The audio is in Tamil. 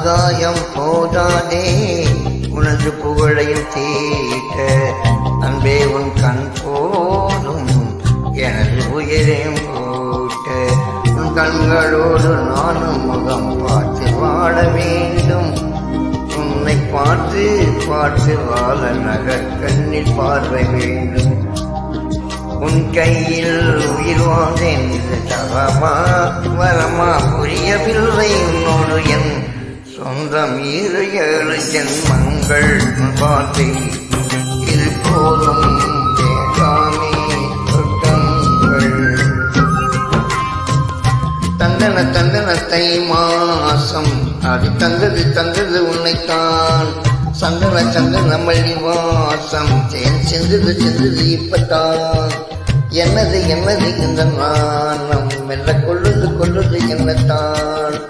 ஆதாயம் போதாதே உனது புகழையும் தீட்ட, அன்பே உன் கண் போதும் எனது உயிரையும் கூட்ட. உன் கண்களோடு நானும் முகம் பார்த்து வாழ வேண்டும், உன்னை பார்த்து பார்த்து வாழ நகக்கண்ணில் பார்வை வேண்டும். உன் கையில் உயிர் வாழ்ந்தேன் இது தவமா வரமா புரியவில்லை, உன்னோடு என் சொந்தம் 7 ஜென்மங்கள் வார்த்தை இது போதும் வேண்டாமே சொர்க்கங்கள். தந்தன தந்தன தை மாசம் அது தந்தது உன்னைத்தான், சந்தன சந்தன மல்லி வாசம் தேன் செந்தது இப்பத்தான். என்னது இந்த நாணம் மெல்ல கொள்ளுது என்னத்தான்.